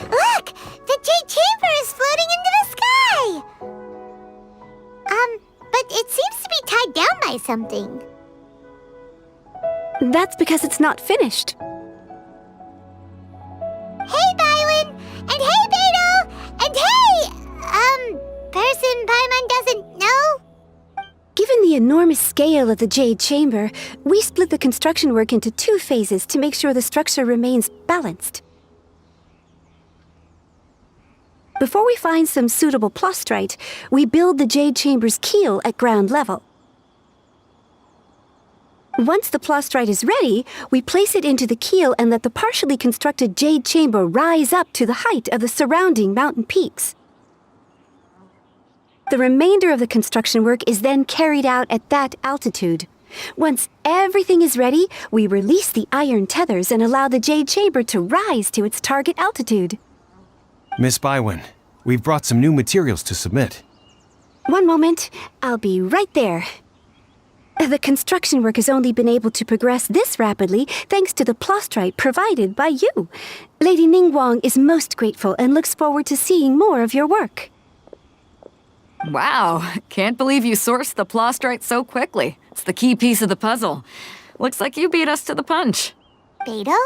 Look! The Jade Chamber is floating into the sky! But it seems to be tied down by something. That's because it's not finished. Hey, Bywin! And hey, Beto! And hey! Person Paimon doesn't know? Given the enormous scale of the Jade Chamber, we split the construction work into 2 phases to make sure the structure remains balanced. Before we find some suitable plastrite, we build the Jade Chamber's keel at ground level. Once the plastrite is ready, we place it into the keel and let the partially constructed Jade Chamber rise up to the height of the surrounding mountain peaks. The remainder of the construction work is then carried out at that altitude. Once everything is ready, we release the iron tethers and allow the Jade Chamber to rise to its target altitude. Miss Bywin, we've brought some new materials to submit. One moment, I'll be right there. The construction work has only been able to progress this rapidly thanks to the plastrite provided by you. Lady Ningguang is most grateful and looks forward to seeing more of your work. Wow, can't believe you sourced the plastrite so quickly. It's the key piece of the puzzle. Looks like you beat us to the punch. Beto?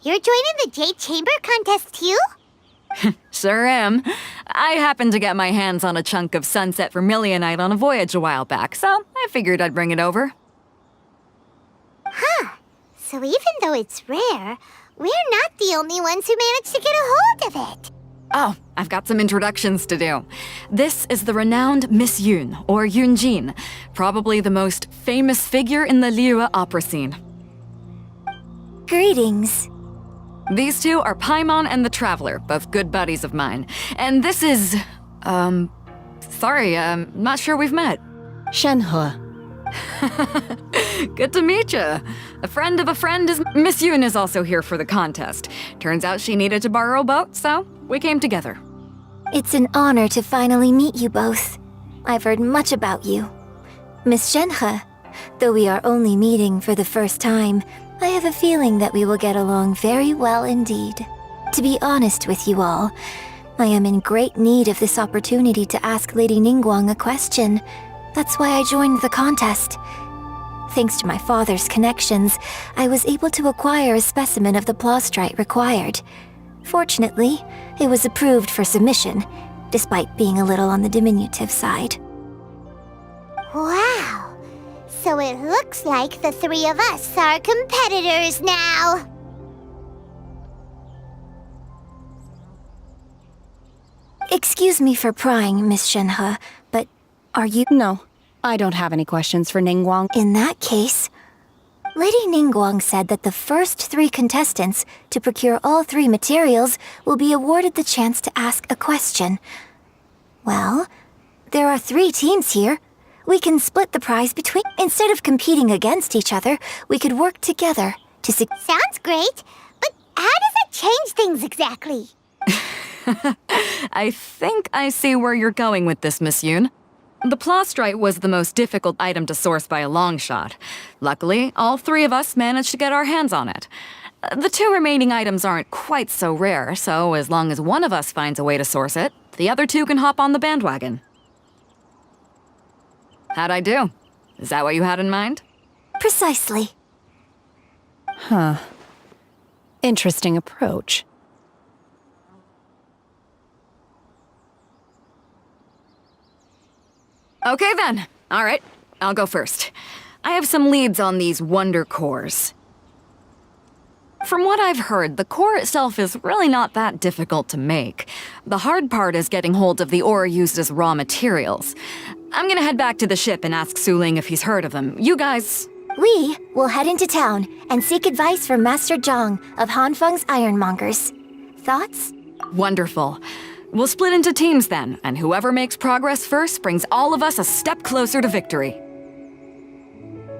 You're joining the Jade Chamber contest too? Sure am. I happened to get my hands on a chunk of sunset vermilionite on a voyage a while back, so I figured I'd bring it over. Huh. So even though it's rare, we're not the only ones who managed to get a hold of it. Oh, I've got some introductions to do. This is the renowned Miss Yun, or Yunjin, probably the most famous figure in the Liyue opera scene. Greetings. These two are Paimon and the Traveler, both good buddies of mine. And this is... sorry, not sure we've met. Shenhe. Good to meet you. A friend of a friend is... Miss Yun is also here for the contest. Turns out she needed to borrow a boat, so we came together. It's an honor to finally meet you both. I've heard much about you. Miss Shenhe, though we are only meeting for the first time, I have a feeling that we will get along very well indeed. To be honest with you all, I am in great need of this opportunity to ask Lady Ningguang a question. That's why I joined the contest. Thanks to my father's connections, I was able to acquire a specimen of the plastrite required. Fortunately, it was approved for submission, despite being a little on the diminutive side. Wow! So it looks like the 3 of us are competitors now! Excuse me for prying, Miss Shenhe, but are you— No, I don't have any questions for Ningguang. In that case, Lady Ningguang said that the first 3 contestants to procure all 3 materials will be awarded the chance to ask a question. Well, there are 3 teams here. We can split the prize between— Instead of competing against each other, we could work together to— Sounds great, but how does it change things exactly? I think I see where you're going with this, Miss Yun. The plastrite was the most difficult item to source by a long shot. Luckily, all 3 of us managed to get our hands on it. The 2 remaining items aren't quite so rare, so as long as one of us finds a way to source it, the other 2 can hop on the bandwagon. How'd I do? Is that what you had in mind? Precisely. Huh. Interesting approach. Okay then. All right, I'll go first. I have some leads on these wonder cores. From what I've heard, the core itself is really not that difficult to make. The hard part is getting hold of the ore used as raw materials. I'm gonna head back to the ship and ask Su Ling if he's heard of them. You guys... We will head into town and seek advice from Master Zhang of Hanfeng's Ironmongers. Thoughts? Wonderful. We'll split into teams then, and whoever makes progress first brings all of us a step closer to victory.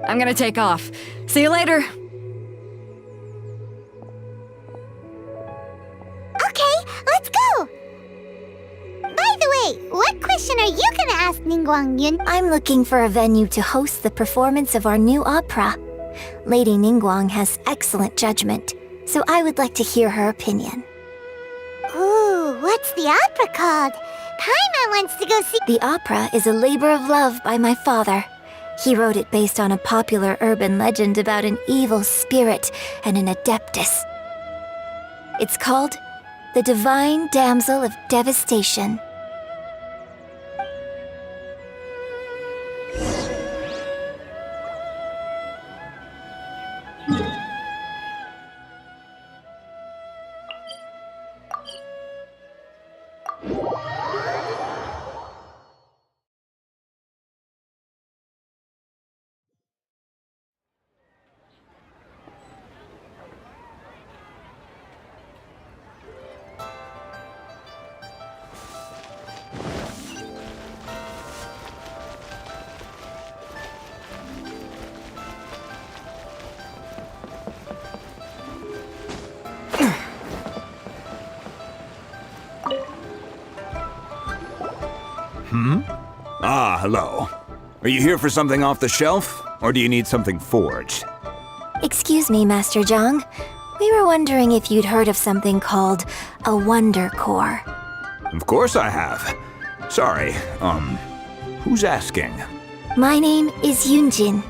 I'm gonna take off. See you later. Okay, let's go! By the way, what question are you gonna ask Ningguang Yun? I'm looking for a venue to host the performance of our new opera. Lady Ningguang has excellent judgment, so I would like to hear her opinion. Ooh, what's the opera called? Paimon wants to go see— The opera is a labor of love by my father. He wrote it based on a popular urban legend about an evil spirit and an adeptus. It's called The Divine Damsel of Devastation. Ah, hello. Are you here for something off the shelf, or do you need something forged? Excuse me, Master Zhang. We were wondering if you'd heard of something called a Wonder Core. Of course I have. Sorry, who's asking? My name is Yunjin.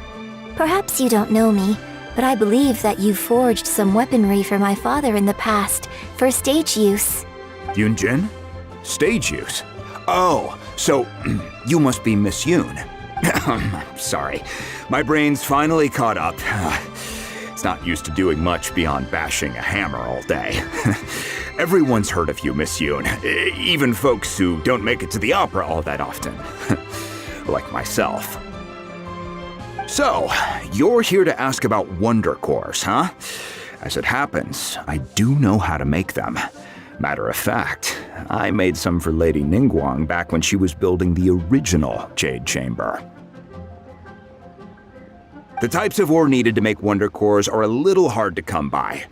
Perhaps you don't know me, but I believe that you forged some weaponry for my father in the past for stage use. Yunjin? Stage use? Oh, so you must be Miss Yoon. Sorry, my brain's finally caught up. It's not used to doing much beyond bashing a hammer all day. Everyone's heard of you, Miss Yoon, even folks who don't make it to the opera all that often. Like myself. So, you're here to ask about Wonder Cores, huh? As it happens, I do know how to make them. Matter of fact, I made some for Lady Ningguang back when she was building the original Jade Chamber. The types of ore needed to make Wonder Cores are a little hard to come by.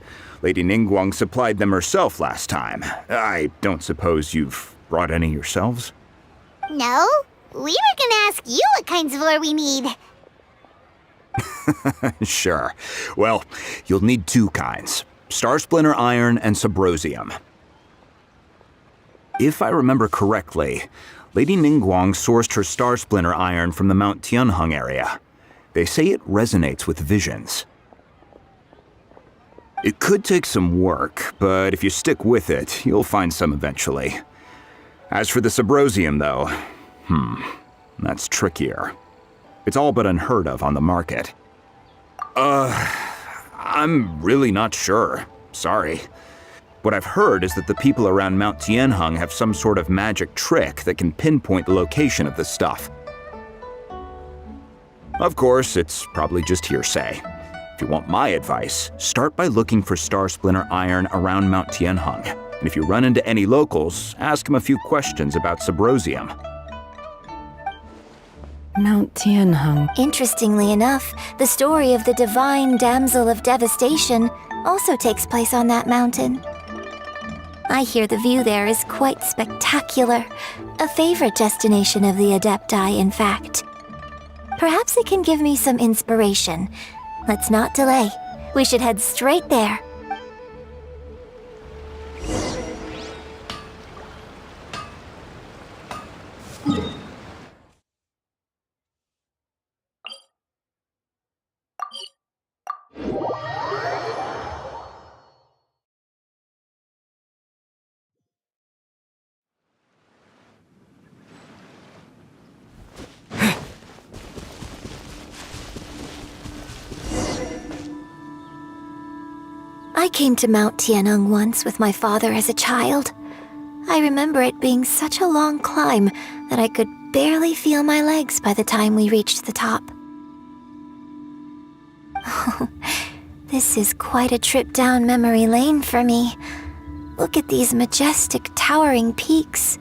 Lady Ningguang supplied them herself last time. I don't suppose you've brought any yourselves? No, we were gonna ask you what kinds of ore we need. Sure. Well, you'll need two kinds. Star Splinter Iron and Subrosium. If I remember correctly, Lady Ningguang sourced her Star Splinter Iron from the Mount Tianheng area. They say it resonates with visions. It could take some work, but if you stick with it, you'll find some eventually. As for the Subrosium, though, that's trickier. It's all but unheard of on the market. I'm really not sure. Sorry. What I've heard is that the people around Mount Tianheng have some sort of magic trick that can pinpoint the location of the stuff. Of course, it's probably just hearsay. If you want my advice, start by looking for Star Splinter Iron around Mount Tianheng. And if you run into any locals, ask them a few questions about Subrosium. Mount Tianheng. Interestingly enough, the story of the Divine Damsel of Devastation also takes place on that mountain. I hear the view there is quite spectacular. A favorite destination of the Adepti, in fact. Perhaps it can give me some inspiration. Let's not delay. We should head straight there. I came to Mount Tianheng once with my father as a child. I remember it being such a long climb that I could could barely feel my legs by the time we reached the top. Oh, this is quite a trip down memory lane for me. Look at these majestic, towering peaks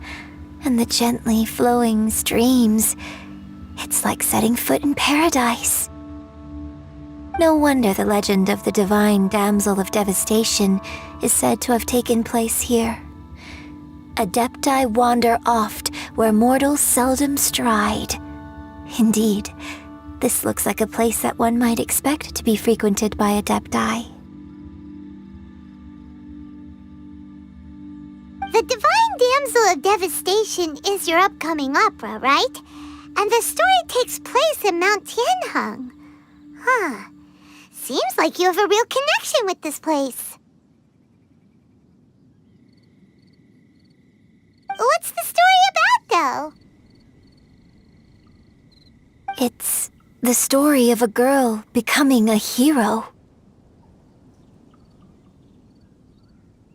and the gently flowing streams. It's like setting foot in paradise. No wonder the legend of the divine damsel of devastation is said to have taken place here. Adepti wander oft where mortals seldom stride. Indeed, this looks like a place that one might expect to be frequented by Adepti. The Divine Damsel of Devastation is your upcoming opera, right? And the story takes place in Mount Tianheng. Huh. Seems like you have a real connection with this place. What's the story about, though? It's the story of a girl becoming a hero.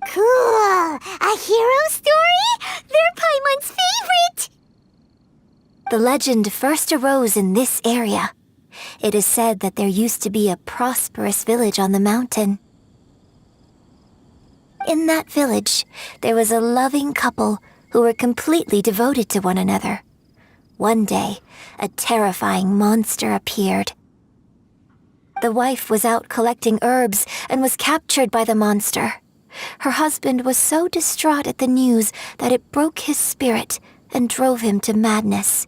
Cool! A hero story? They're Paimon's favorite! The legend first arose in this area. It is said that there used to be a prosperous village on the mountain. In that village, there was a loving couple who were completely devoted to one another. One day, a terrifying monster appeared. The wife was out collecting herbs and was captured by the monster. Her husband was so distraught at the news that it broke his spirit and drove him to madness.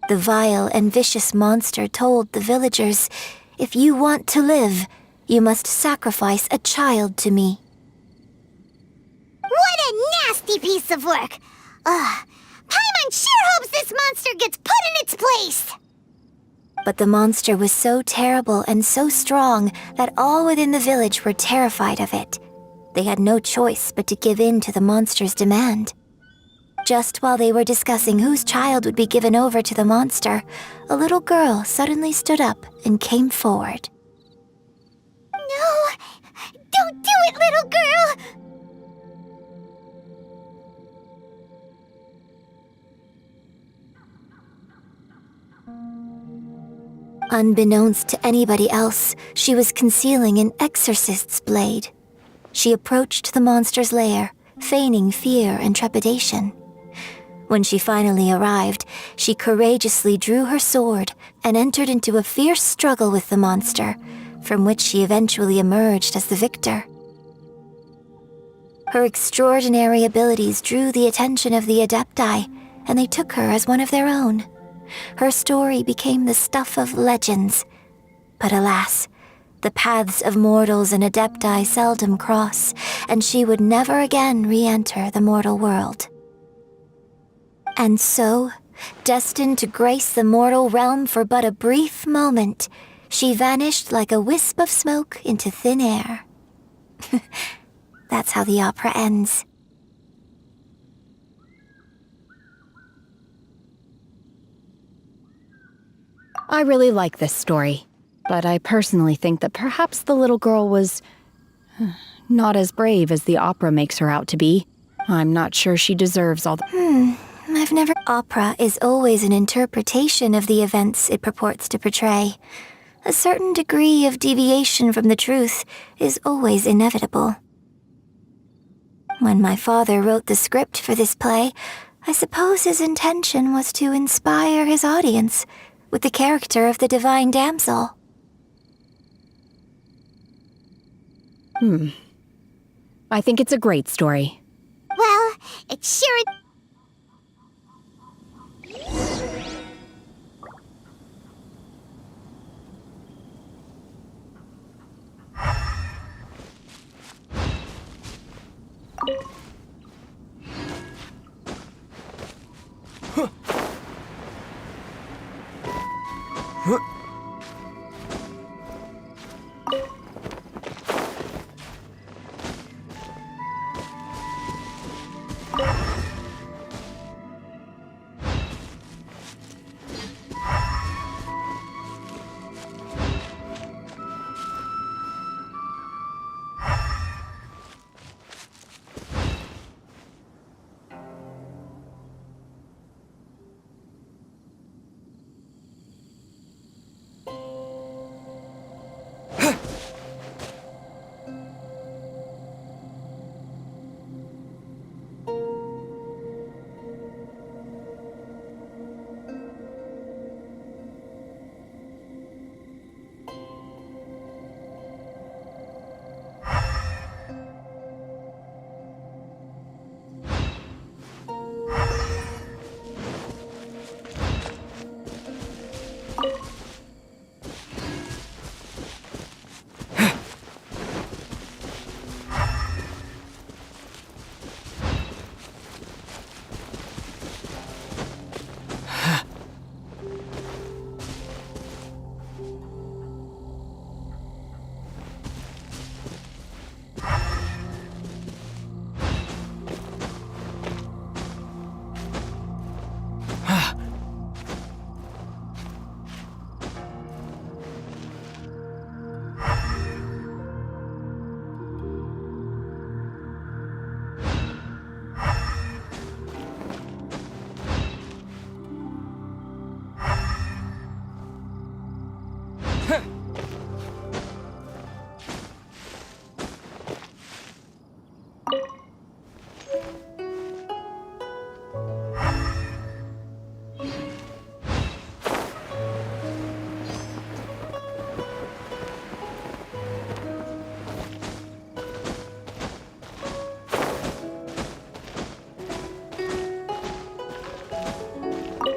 The vile and vicious monster told the villagers, "If you want to live, you must sacrifice a child to me." What a nasty piece of work! Ugh. Paimon sure hopes this monster gets put in its place! But the monster was so terrible and so strong that all within the village were terrified of it. They had no choice but to give in to the monster's demand. Just while they were discussing whose child would be given over to the monster, a little girl suddenly stood up and came forward. No! Don't do it, little girl! Unbeknownst to anybody else, she was concealing an exorcist's blade. She approached the monster's lair, feigning fear and trepidation. When she finally arrived, she courageously drew her sword and entered into a fierce struggle with the monster, from which she eventually emerged as the victor. Her extraordinary abilities drew the attention of the Adepti, and they took her as one of their own. Her story became the stuff of legends. But alas, the paths of mortals and Adepti seldom cross, and she would never again re-enter the mortal world. And so, destined to grace the mortal realm for but a brief moment, she vanished like a wisp of smoke into thin air. That's how the opera ends. I really like this story, but I personally think that perhaps the little girl was not as brave as the opera makes her out to be. I'm not sure she deserves all the... Opera is always an interpretation of the events it purports to portray. A certain degree of deviation from the truth is always inevitable. When my father wrote the script for this play, I suppose his intention was to inspire his audience with the character of the divine damsel. I think it's a great story. Well, it sure...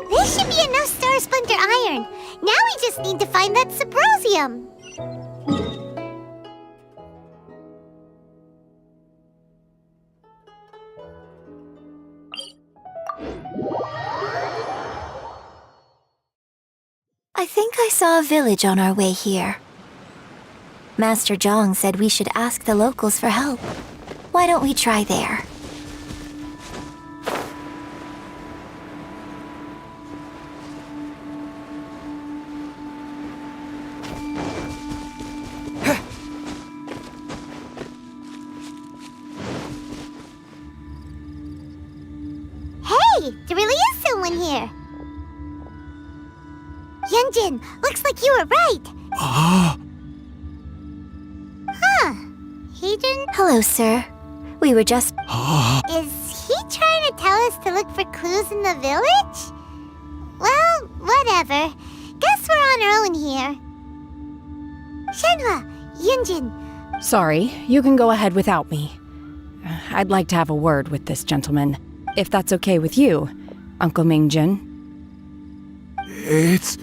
This should be enough Star Splinter Iron. Now we just need to find that Subrosium. I think I saw a village on our way here. Master Zhang said we should ask the locals for help. Why don't we try there? Hey, there really is someone here. Yunjin, looks like you were right. Huh. He didn't... Hello, sir. We were just... Is he trying to tell us to look for clues in the village? Well, whatever. Guess we're on our own here. Shenhua, Yunjin, Sorry, you can go ahead without me. I'd like to have a word with this gentleman, if that's okay with you, Uncle Mingjin. It's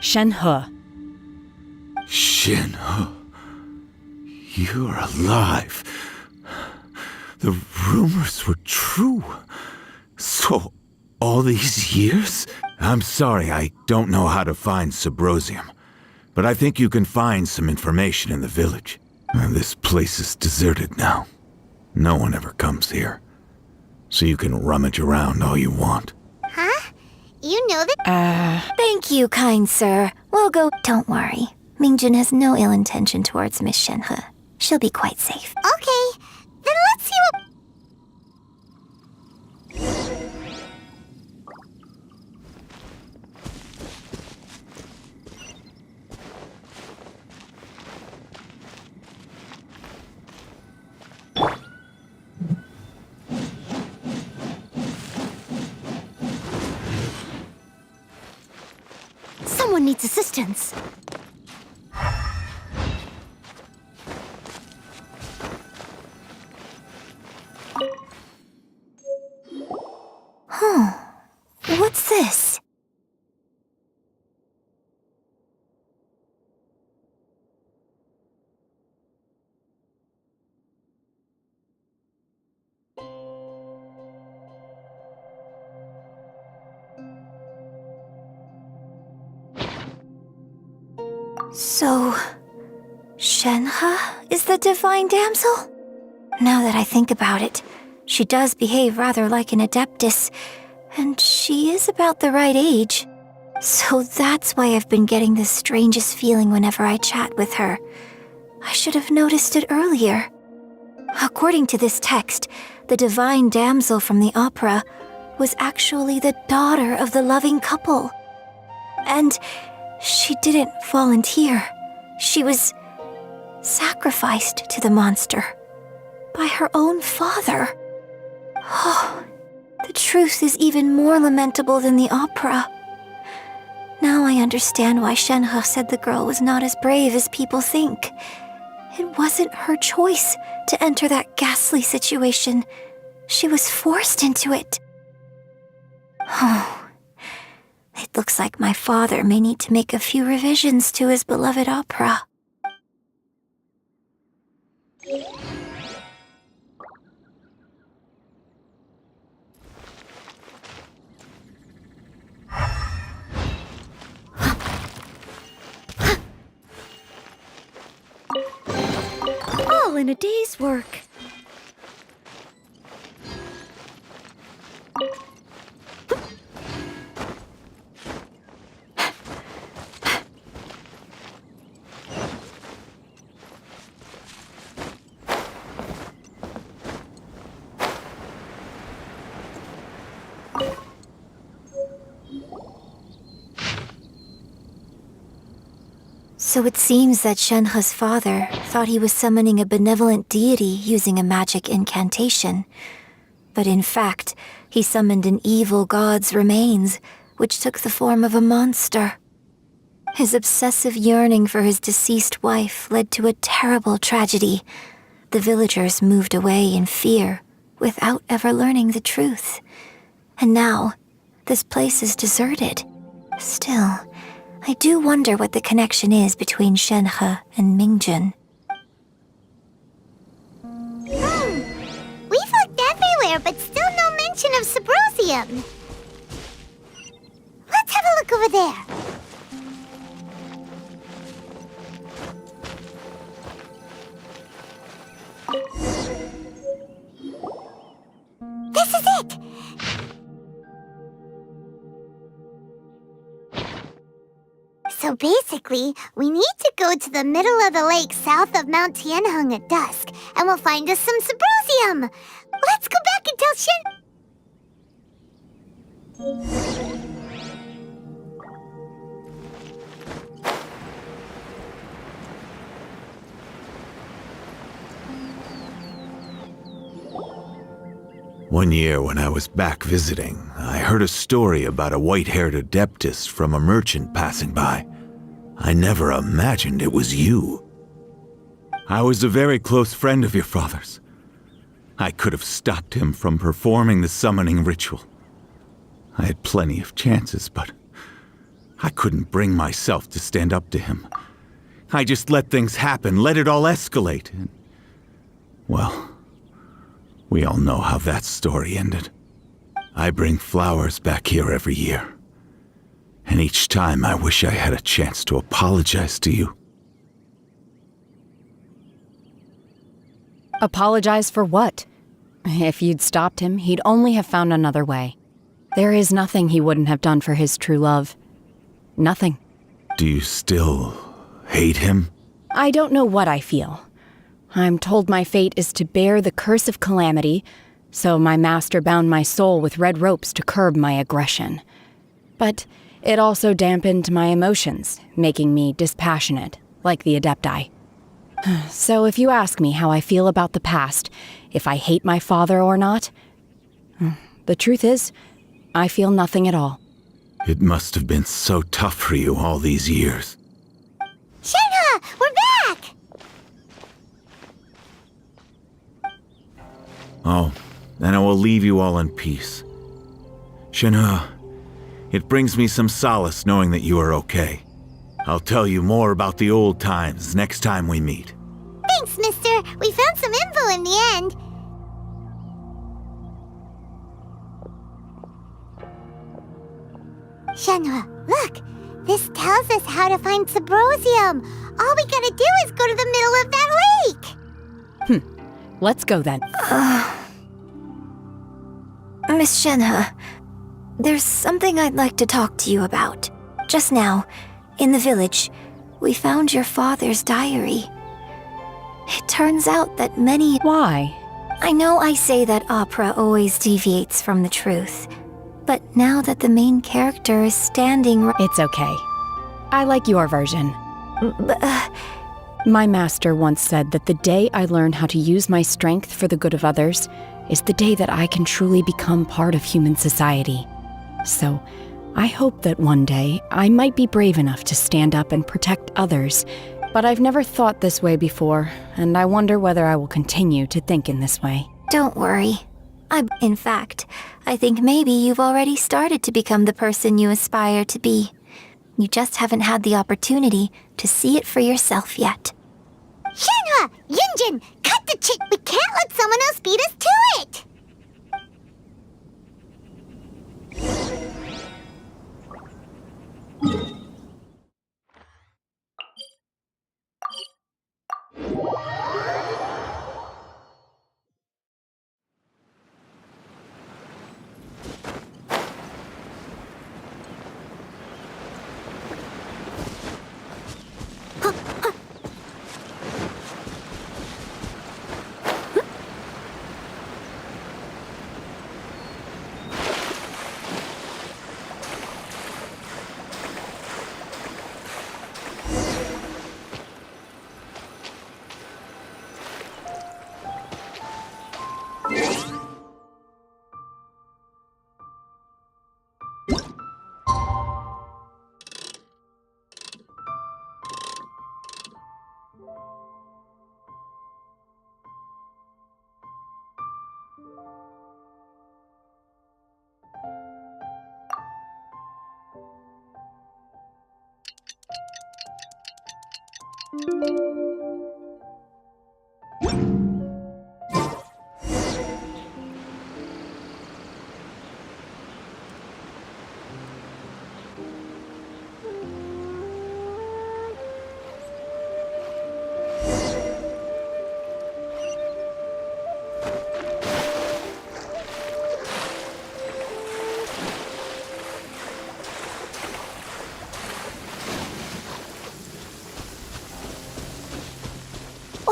Shenhe. Shin. You're alive. The rumors were true. So, all these years? I'm sorry, I don't know how to find Subrosium. But I think you can find some information in the village. This place is deserted now. No one ever comes here. So you can rummage around all you want. huh? You know that... Thank you, kind sir. We'll go... Don't worry. Mingjin has no ill intention towards Miss Shenhe. She'll be quite safe. Okay, then let's see what... Someone needs assistance. What's this? So, Shenhe is the divine damsel? Now that I think about it, she does behave rather like an adeptus, and she is about the right age. So that's why I've been getting the strangest feeling whenever I chat with her. I should have noticed it earlier. According to this text, the divine damsel from the opera was actually the daughter of the loving couple. And she didn't volunteer. She was sacrificed to the monster by her own father. Oh, the truth is even more lamentable than the opera. Now I understand why Shenhe said the girl was not as brave as people think. It wasn't her choice to enter that ghastly situation. She was forced into it. Oh, it looks like my father may need to make a few revisions to his beloved opera. All in a day's work. So it seems that Shenhe's father thought he was summoning a benevolent deity using a magic incantation. But in fact, he summoned an evil god's remains, which took the form of a monster. His obsessive yearning for his deceased wife led to a terrible tragedy. The villagers moved away in fear, without ever learning the truth. And now, this place is deserted. Still, I do wonder what the connection is between Shenhe and Mingjun. We've looked everywhere, but still no mention of Sybrosium. Let's have a look over there. This is it! So basically, we need to go to the middle of the lake south of Mount Tianheng at dusk, and we'll find us some Sybrosium! Let's go back and tell Shen... One year when I was back visiting, I heard a story about a white-haired adeptus from a merchant passing by. I never imagined it was you. I was a very close friend of your father's. I could have stopped him from performing the summoning ritual. I had plenty of chances, but I couldn't bring myself to stand up to him. I just let things happen, let it all escalate, and... well... we all know how that story ended. I bring flowers back here every year. And each time I wish I had a chance to apologize to you. Apologize for what? If you'd stopped him, he'd only have found another way. There is nothing he wouldn't have done for his true love. Nothing. Do you still hate him? I don't know what I feel. I'm told my fate is to bear the curse of calamity, so my master bound my soul with red ropes to curb my aggression. But it also dampened my emotions, making me dispassionate, like the Adepti. So if you ask me how I feel about the past, if I hate my father or not, the truth is, I feel nothing at all. It must have been so tough for you all these years. Shenhe! We're back! Oh, then I will leave you all in peace. Shenhe, it brings me some solace knowing that you are okay. I'll tell you more about the old times next time we meet. Thanks, mister. We found some info in the end. Shenhe, look! This tells us how to find Sybrosium. All we gotta do is go to the middle of that lake! Let's go then. Miss Shenhe, there's something I'd like to talk to you about. Just now, in the village, we found your father's diary. It turns out that many... Why? I know I say that opera always deviates from the truth, but now that the main character is standing right... It's okay. I like your version. My master once said that the day I learn how to use my strength for the good of others is the day that I can truly become part of human society. So, I hope that one day I might be brave enough to stand up and protect others, but I've never thought this way before, and I wonder whether I will continue to think in this way. Don't worry. In fact, I think maybe you've already started to become the person you aspire to be. You just haven't had the opportunity to see it for yourself yet. Shenhe! Yunjin! Cut the chit! We can't let someone else beat us to it!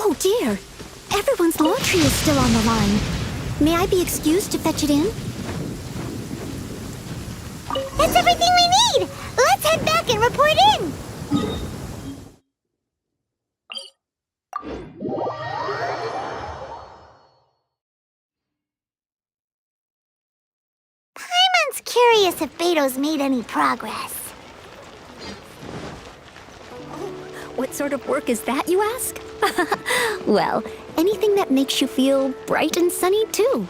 Oh dear! Everyone's laundry is still on the line. May I be excused to fetch it in? That's everything we need! Let's head back and report in! Paimon's curious if Beto's made any progress. What sort of work is that, you ask? Well, anything that makes you feel bright and sunny, too.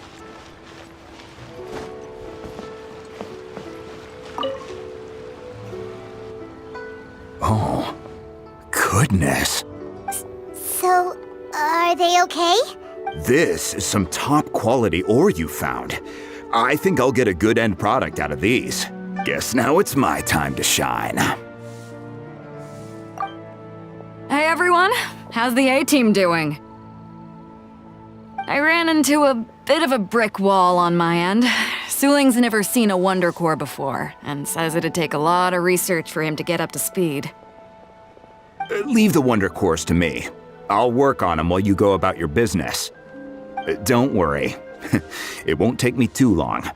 Oh, goodness. So, are they okay? This is some top quality ore you found. I think I'll get a good end product out of these. Guess now it's my time to shine. Hey everyone, how's the A-team doing? I ran into a bit of a brick wall on my end. Suling's never seen a Wonder Core before, and says it'd take a lot of research for him to get up to speed. Leave the Wonder Cores to me. I'll work on them while you go about your business. Don't worry. It won't take me too long.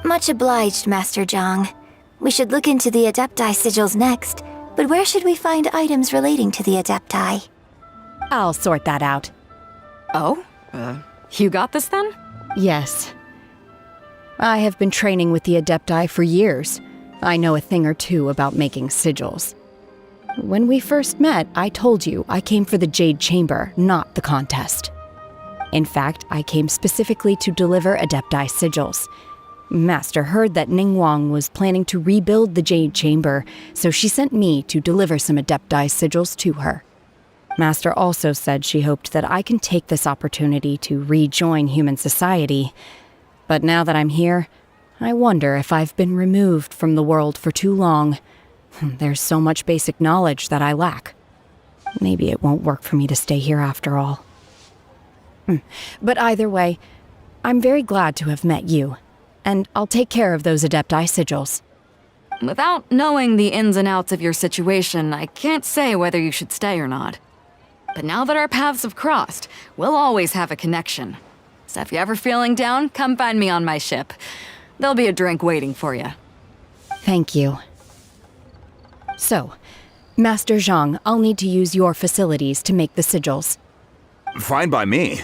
Much obliged, Master Zhang. We should look into the Adepti sigils next, but where should we find items relating to the Adepti? I'll sort that out. Oh? You got this then? Yes. I have been training with the Adepti for years. I know a thing or two about making sigils. When we first met, I told you I came for the Jade Chamber, not the contest. In fact, I came specifically to deliver Adepti sigils. Master heard that Ningguang was planning to rebuild the Jade Chamber, so she sent me to deliver some Adepti sigils to her. Master also said she hoped that I can take this opportunity to rejoin human society. But now that I'm here, I wonder if I've been removed from the world for too long. There's so much basic knowledge that I lack. Maybe it won't work for me to stay here after all. But either way, I'm very glad to have met you, and I'll take care of those Adepti sigils. Without knowing the ins and outs of your situation, I can't say whether you should stay or not. But now that our paths have crossed, we'll always have a connection. So if you're ever feeling down, come find me on my ship. There'll be a drink waiting for you. Thank you. So, Master Zhang, I'll need to use your facilities to make the sigils. Fine by me.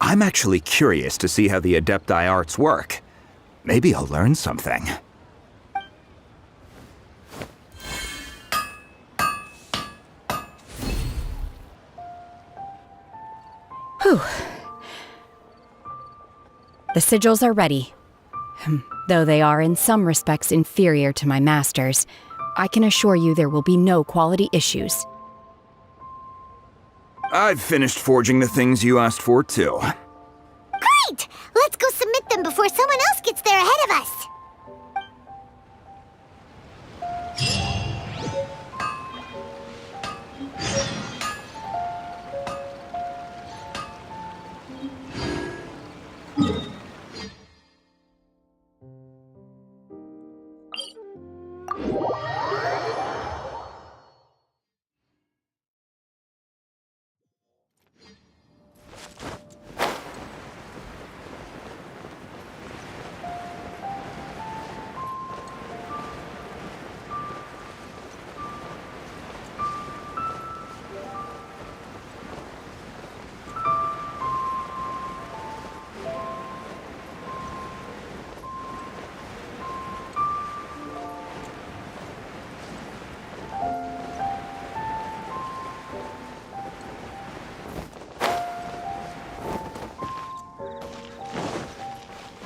I'm actually curious to see how the Adepti arts work. Maybe I'll learn something. Whew. The sigils are ready. Though they are in some respects inferior to my master's, I can assure you there will be no quality issues. I've finished forging the things you asked for, too. Great! Let's go submit them before someone else gets there ahead of us!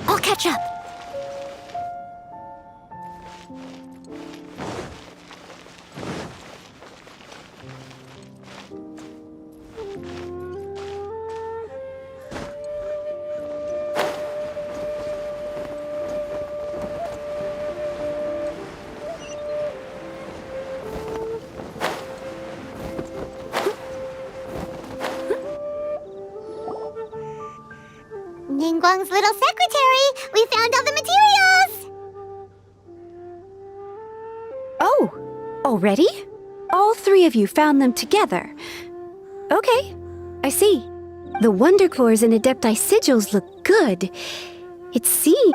I'll catch up. Ningguang's little secretary. We found all the materials. Oh, already? All three of you found them together. Okay, I see. The Wonder Cores and Adepti sigils look good. It seems...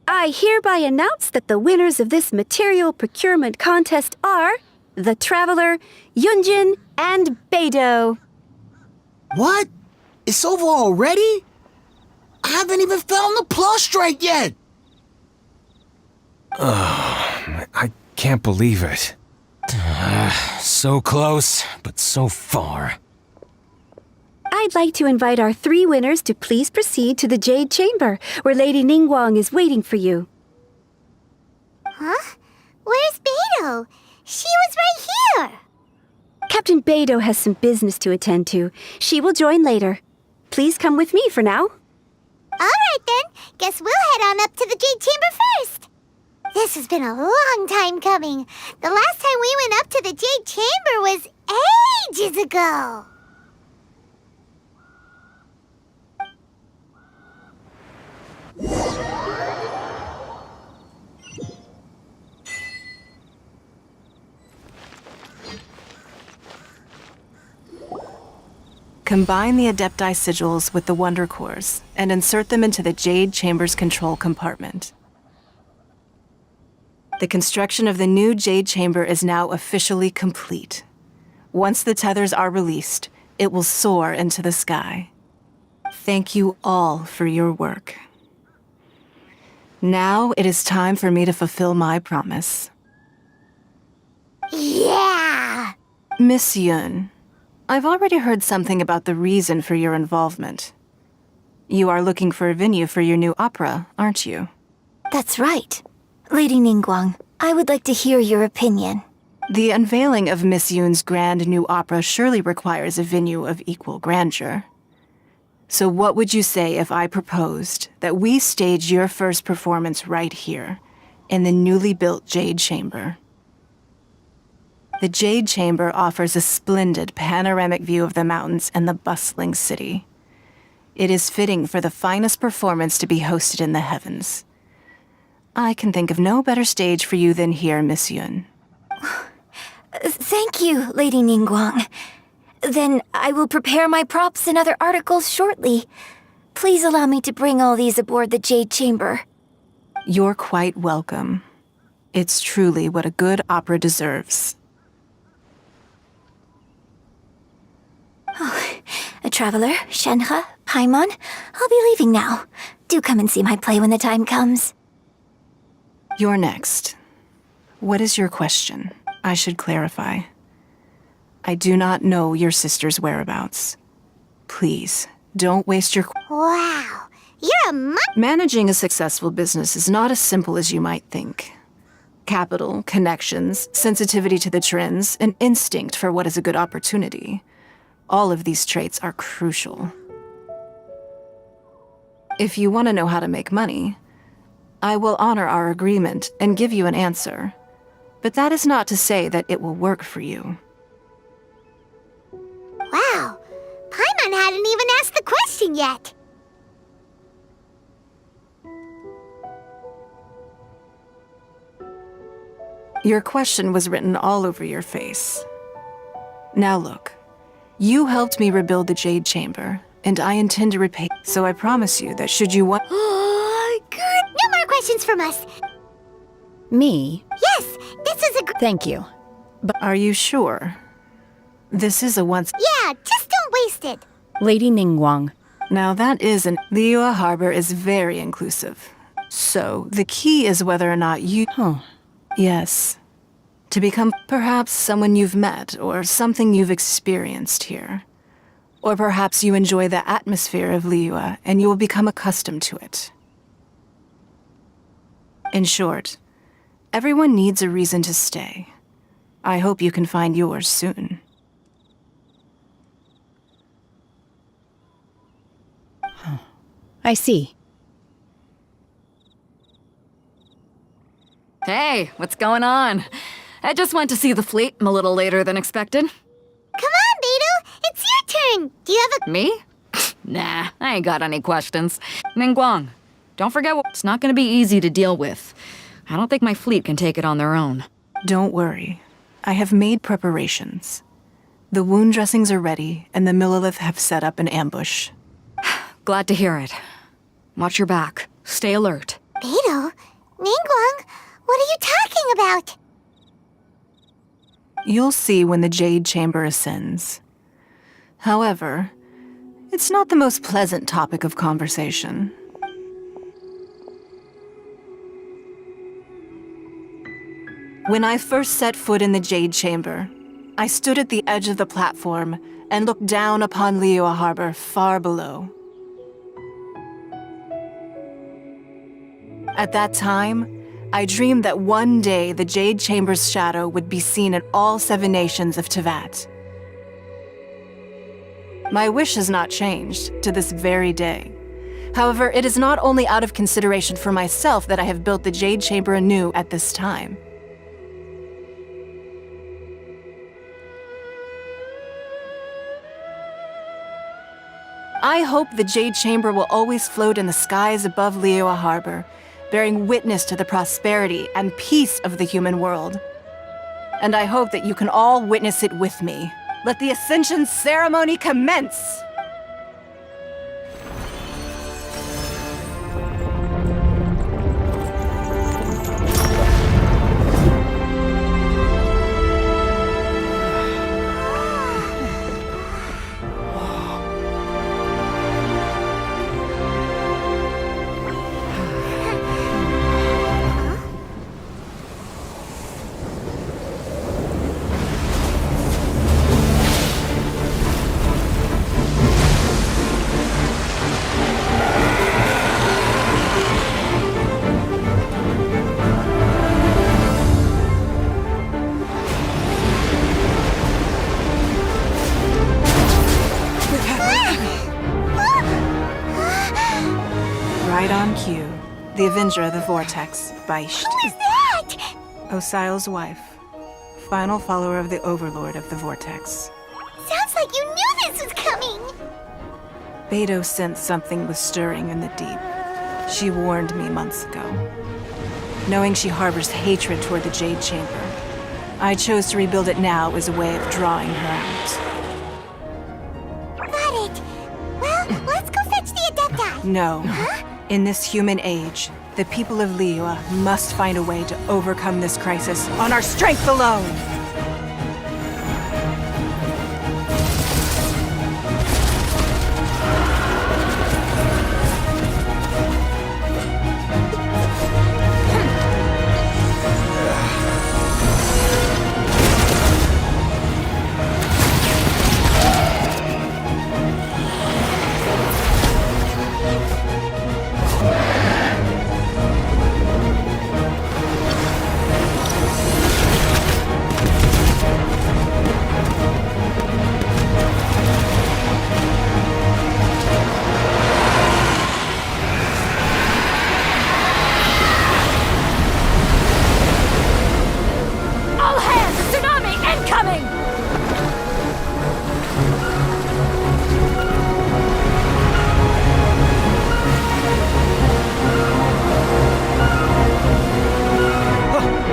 I hereby announce that the winners of this material procurement contest are the Traveler, Yunjin, and Beidou. What? It's over already? I haven't even found the plush-strike yet! I can't believe it. So close, but so far. I'd like to invite our three winners to please proceed to the Jade Chamber, where Lady Ningguang is waiting for you. Huh? Where's Beidou? She was right here. Captain Beidou has some business to attend to. She will join later. Please come with me for now. All right then. Guess we'll head on up to the Jade Chamber first. This has been a long time coming. The last time we went up to the Jade Chamber was ages ago. Combine the Adepti sigils with the Wonder Cores and insert them into the Jade Chamber's control compartment. The construction of the new Jade Chamber is now officially complete. Once the tethers are released, it will soar into the sky. Thank you all for your work. Now it is time for me to fulfill my promise. Yeah! Miss Yun, I've already heard something about the reason for your involvement. You are looking for a venue for your new opera, aren't you? That's right. Lady Ningguang, I would like to hear your opinion. The unveiling of Miss Yun's grand new opera surely requires a venue of equal grandeur. So what would you say if I proposed that we stage your first performance right here, in the newly built Jade Chamber? The Jade Chamber offers a splendid panoramic view of the mountains and the bustling city. It is fitting for the finest performance to be hosted in the heavens. I can think of no better stage for you than here, Miss Yun. Thank you, Lady Ningguang. Then I will prepare my props and other articles shortly. Please allow me to bring all these aboard the Jade Chamber. You're quite welcome. It's truly what a good opera deserves. A traveler, Shenhe, Paimon, I'll be leaving now. Do come and see my play when the time comes. You're next. What is your question? I should clarify. I do not know your sister's whereabouts. Please, don't waste your... Wow, you're a Managing a successful business is not as simple as you might think. Capital, connections, sensitivity to the trends, and instinct for what is a good opportunity. All of these traits are crucial. If you want to know how to make money, I will honor our agreement and give you an answer. But that is not to say that it will work for you. Wow, Paimon hadn't even asked the question yet. Your question was written all over your face. Now look, you helped me rebuild the Jade Chamber, and I intend to repay. So I promise you that should you want... Oh, good. No more questions from us. Me? Yes, this is a Thank you. Are you sure? This is a once... Yeah, just don't waste it. Lady Ningguang. Now that is an... Liyue Harbor is very inclusive. So, the key is whether or not you... Huh. Yes. To become perhaps someone you've met or something you've experienced here. Or perhaps you enjoy the atmosphere of Liyue and you will become accustomed to it. In short, everyone needs a reason to stay. I hope you can find yours soon. I see. Hey, what's going on? I just went to see the fleet. I'm a little later than expected. Come on, Beidou. It's your turn. Do you have a... Me? Nah, I ain't got any questions. Ningguang, don't forget it's not gonna be easy to deal with. I don't think my fleet can take it on their own. Don't worry. I have made preparations. The wound dressings are ready, and the Millilith have set up an ambush. Glad to hear it. Watch your back. Stay alert. Beidou? Ningguang? What are you talking about? You'll see when the Jade Chamber ascends. However, it's not the most pleasant topic of conversation. When I first set foot in the Jade Chamber, I stood at the edge of the platform and looked down upon Liyue Harbor far below. At that time, I dreamed that one day the Jade Chamber's shadow would be seen in all 7 nations of Teyvat. My wish has not changed to this very day. However, it is not only out of consideration for myself that I have built the Jade Chamber anew at this time. I hope the Jade Chamber will always float in the skies above Liyue Harbor, bearing witness to the prosperity and peace of the human world. And I hope that you can all witness it with me. Let the Ascension ceremony commence! Right on cue. The Avenger of the Vortex, Beisht. Who is that? Osial's wife. Final follower of the Overlord of the Vortex. Sounds like you knew this was coming. Beidou sensed something was stirring in the deep. She warned me months ago. Knowing she harbors hatred toward the Jade Chamber, I chose to rebuild it now as a way of drawing her out. Got it. Well, let's go fetch the Adepti. No. In this human age, the people of Liyue must find a way to overcome this crisis on our strength alone!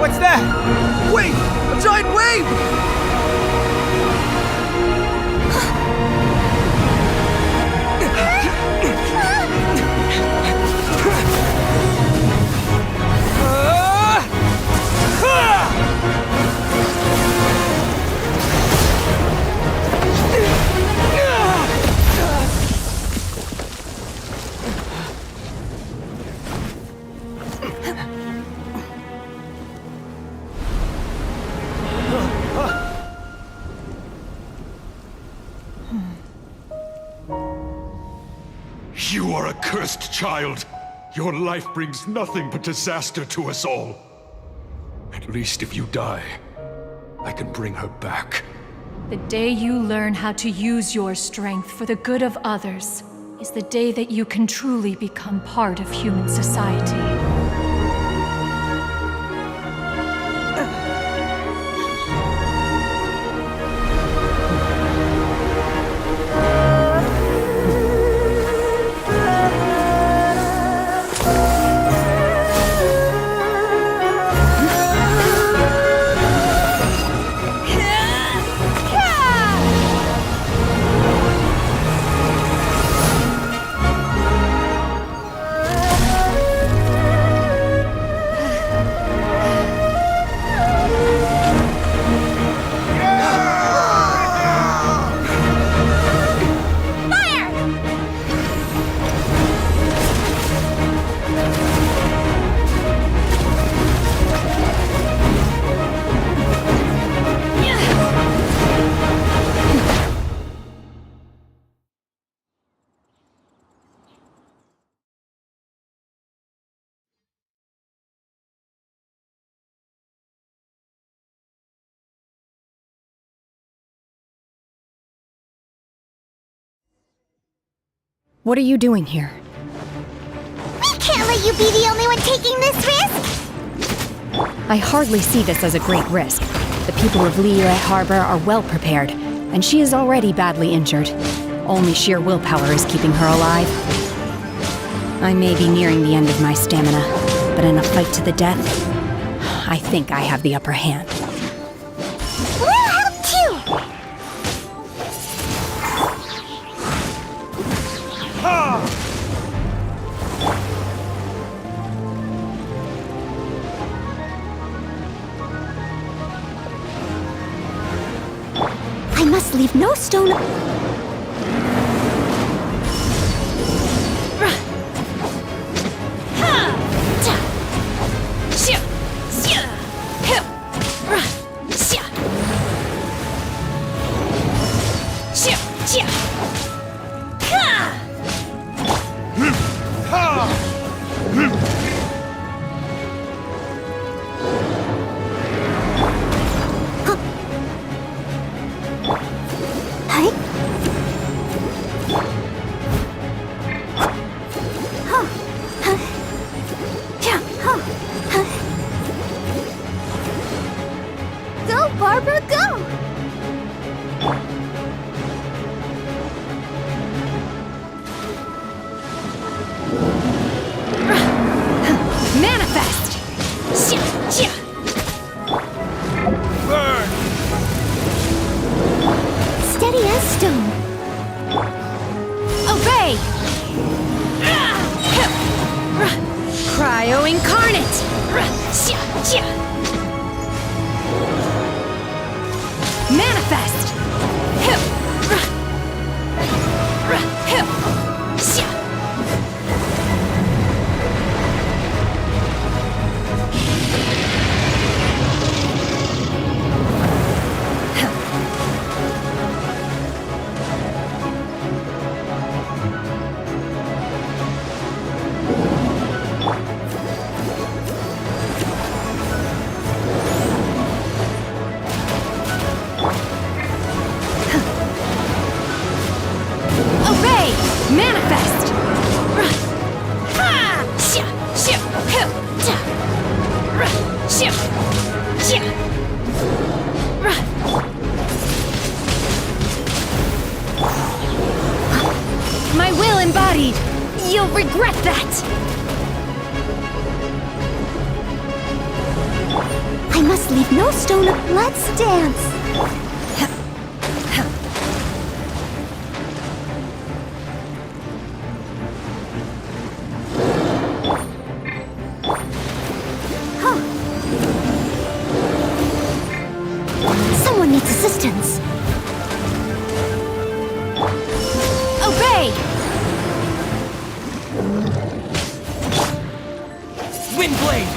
What's that? Wait! A giant wave! You are a cursed child. Your life brings nothing but disaster to us all. At least if you die, I can bring her back. The day you learn how to use your strength for the good of others is the day that you can truly become part of human society. What are you doing here? We can't let you be the only one taking this risk! I hardly see this as a great risk. The people of Liyue Harbor are well prepared, and she is already badly injured. Only sheer willpower is keeping her alive. I may be nearing the end of my stamina, but in a fight to the death, I think I have the upper hand. We'll help too! I must leave no stone... Go, Barbara, go! Manifest! Burn! Steady as stone. Obey! Cryo incarnate! Manifest! Obey! Manifest! My will embodied! You'll regret that! I must leave no stone. Let's dance. Someone needs assistance. Obey! Windblade!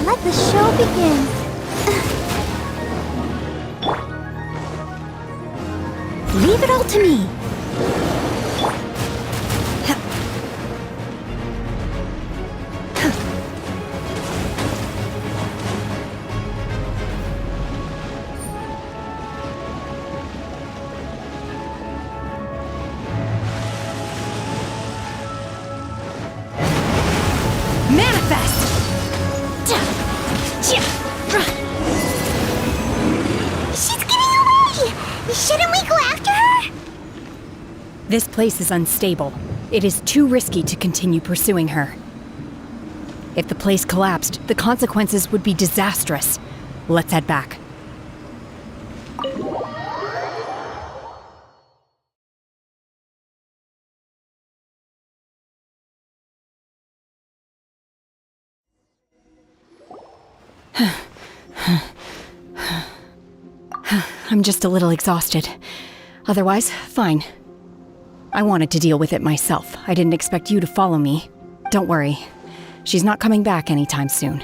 Let the show begin. Leave it all to me. Manifest! She's getting away! Shouldn't we go after her? This place is unstable. It is too risky to continue pursuing her. If the place collapsed, the consequences would be disastrous. Let's head back. I'm just a little exhausted. Otherwise, fine. I wanted to deal with it myself. I didn't expect you to follow me. Don't worry. She's not coming back anytime soon.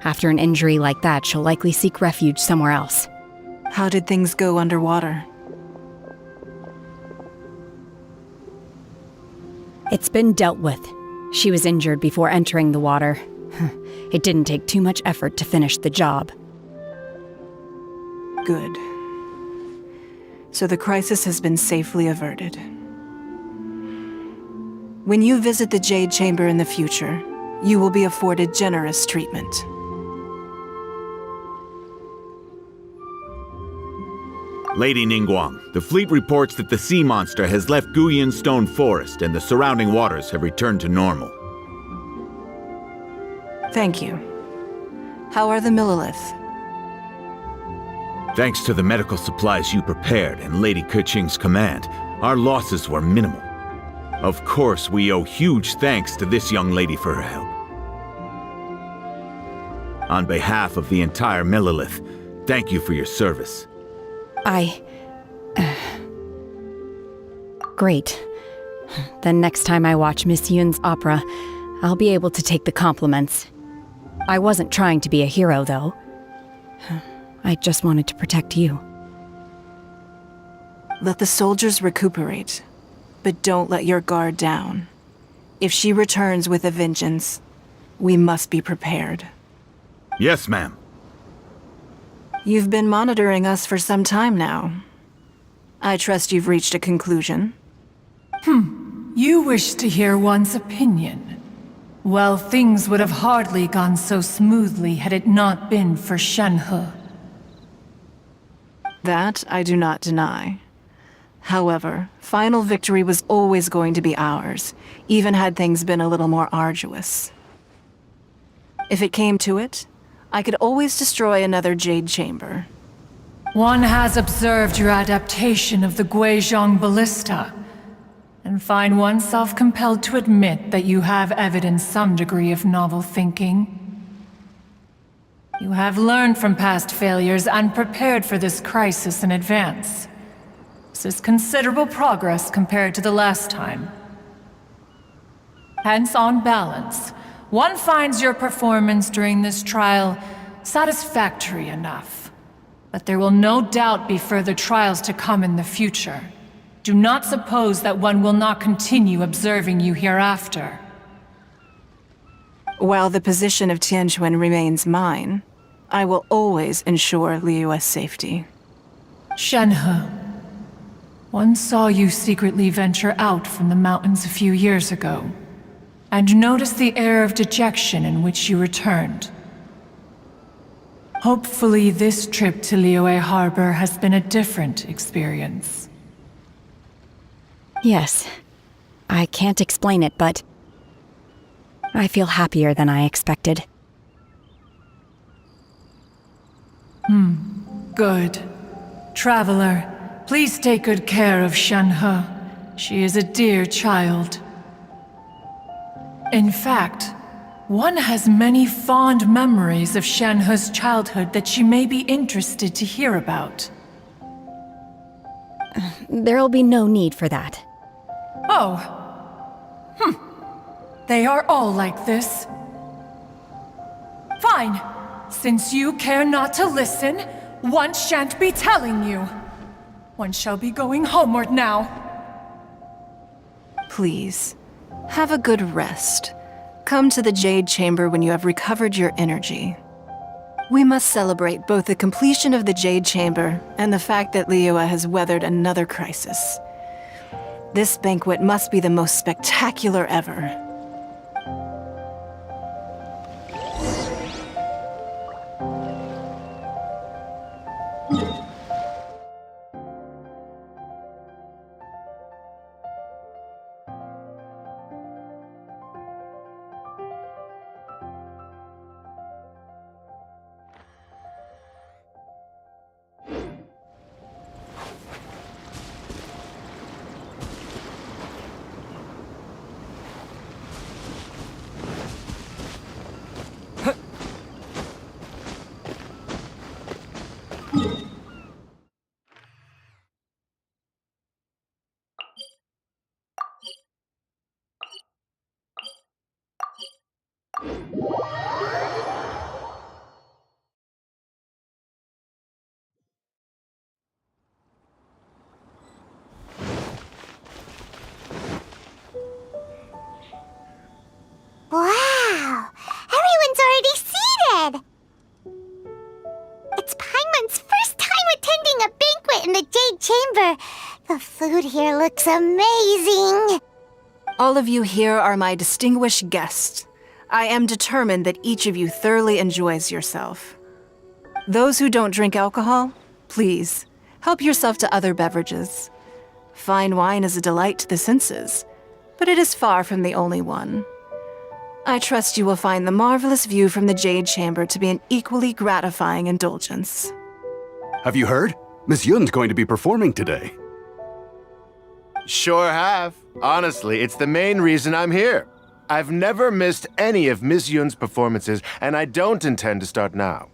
After an injury like that, she'll likely seek refuge somewhere else. How did things go underwater? It's been dealt with. She was injured before entering the water. It didn't take too much effort to finish the job. Good. So the crisis has been safely averted. When you visit the Jade Chamber in the future, you will be afforded generous treatment. Lady Ningguang, the fleet reports that the sea monster has left Guyan Stone Forest and the surrounding waters have returned to normal. Thank you. How are the Millilith? Thanks to the medical supplies you prepared and Lady Keqing's command, our losses were minimal. Of course, we owe huge thanks to this young lady for her help. On behalf of the entire Millilith, thank you for your service. Great. Then next time I watch Miss Yun's opera, I'll be able to take the compliments. I wasn't trying to be a hero, though. I just wanted to protect you. Let the soldiers recuperate, but don't let your guard down. If she returns with a vengeance, we must be prepared. Yes, ma'am. You've been monitoring us for some time now. I trust you've reached a conclusion. You wish to hear one's opinion. Well, things would have hardly gone so smoothly had it not been for Shenhe. That I do not deny. However, final victory was always going to be ours, even had things been a little more arduous. If it came to it, I could always destroy another Jade Chamber. One has observed your adaptation of the Guizhong ballista, and find oneself compelled to admit that you have evidenced some degree of novel thinking. You have learned from past failures and prepared for this crisis in advance. This is considerable progress compared to the last time. Hence, on balance, one finds your performance during this trial satisfactory enough. But there will no doubt be further trials to come in the future. Do not suppose that one will not continue observing you hereafter. While the position of Tianquan remains mine, I will always ensure Liyue's safety. Shenhe, one saw you secretly venture out from the mountains a few years ago, and noticed the air of dejection in which you returned. Hopefully this trip to Liyue Harbor has been a different experience. Yes. I can't explain it, but I feel happier than I expected. Good. Traveler, please take good care of Shenhe. She is a dear child. In fact, one has many fond memories of Shenhe's childhood that she may be interested to hear about. There'll be no need for that. Oh. They are all like this. Fine. Since you care not to listen, one shan't be telling you. One shall be going homeward now. Please, have a good rest. Come to the Jade Chamber when you have recovered your energy. We must celebrate both the completion of the Jade Chamber and the fact that Liyue has weathered another crisis. This banquet must be the most spectacular ever. Wow! Everyone's already seated! It's Paimon's first time a banquet in the Jade Chamber. The food here looks amazing. All of you here are my distinguished guests. I am determined that each of you thoroughly enjoys yourself. Those who don't drink alcohol, please, help yourself to other beverages. Fine wine is a delight to the senses, but it is far from the only one. I trust you will find the marvelous view from the Jade Chamber to be an equally gratifying indulgence. Have you heard? Miss Yun's going to be performing today. Sure have. Honestly, it's the main reason I'm here. I've never missed any of Miss Yun's performances, and I don't intend to start now.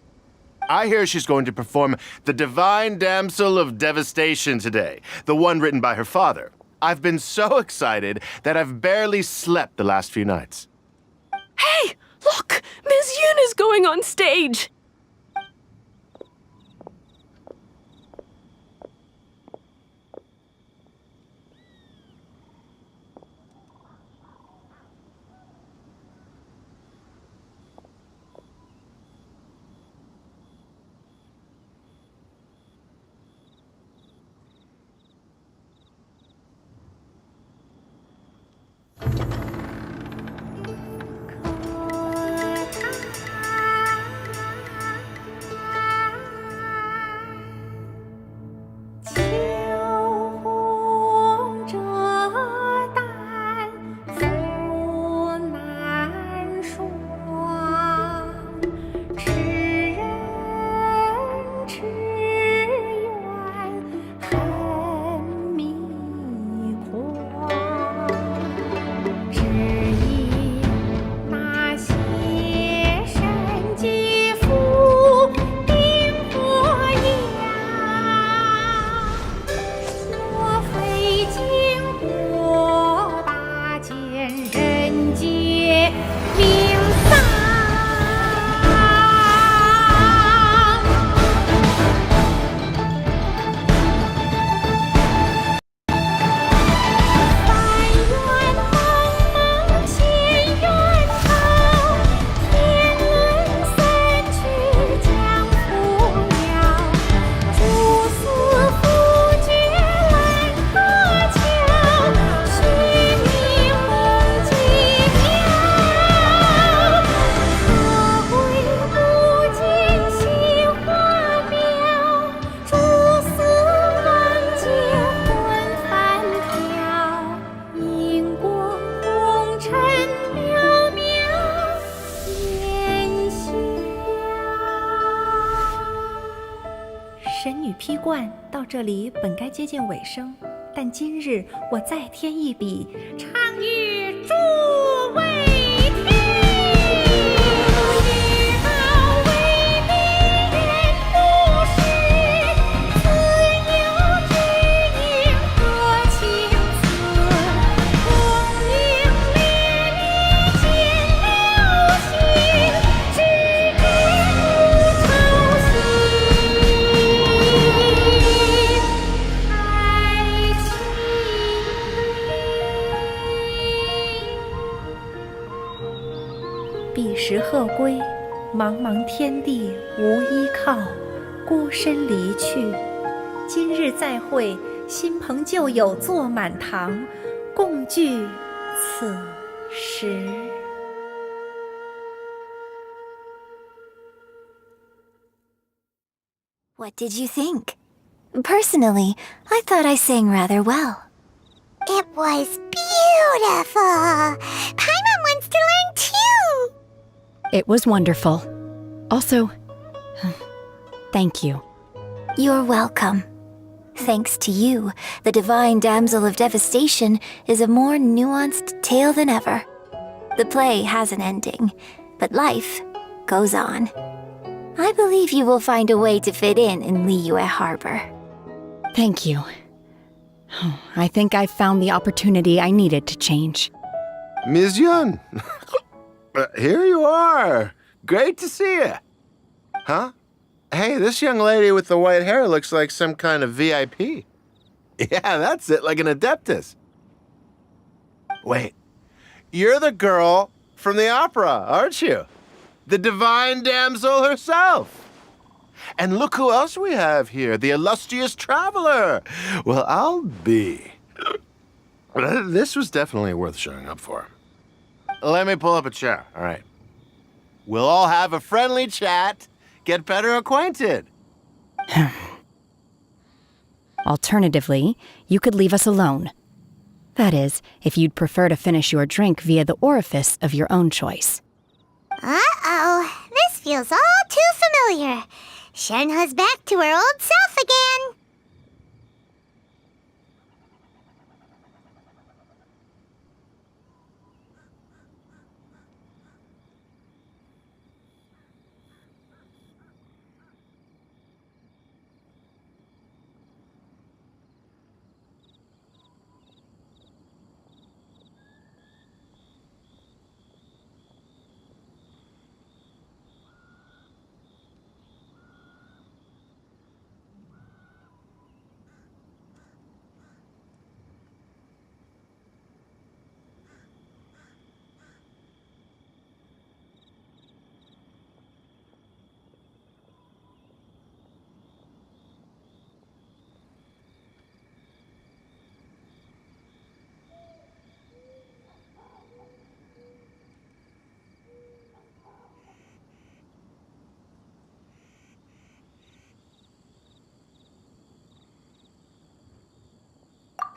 I hear she's going to perform The Divine Damsel of Devastation today, the one written by her father. I've been so excited that I've barely slept the last few nights. Hey, look! Miss Yun is going on stage!这里本该接近尾声，但今日我再添一笔，唱与诸位听。一道为民言故事，自有知音和情思。空灵烈烈见流星，只知不愁心。彼时鹤归，茫茫天地无依靠，孤身离去。今日再会，新朋旧友坐满堂，共聚此时。What did you think? Personally, I thought I sang rather well. It was beautiful. Paimon wants to learn too. It was wonderful. Also, thank you. You're welcome. Thanks to you, the Divine Damsel of Devastation is a more nuanced tale than ever. The play has an ending, but life goes on. I believe you will find a way to fit in Liyue Harbor. Thank you. I think I've found the opportunity I needed to change. Ms. Yun! Here you are. Great to see you. Huh? Hey, this young lady with the white hair looks like some kind of VIP. Yeah, that's it, like an Adeptus. Wait, you're the girl from the opera, aren't you? The Divine Damsel herself. And look who else we have here, the illustrious traveler. Well, I'll be. This was definitely worth showing up for. Let me pull up a chair, all right? We'll all have a friendly chat, get better acquainted. Alternatively, you could leave us alone. That is, if you'd prefer to finish your drink via the orifice of your own choice. Uh-oh, this feels all too familiar. Shenhe's back to her old self again.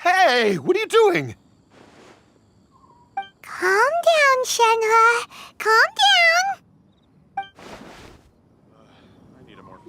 Hey, what are you doing? Calm down, Shenhe. Calm down. I need a more...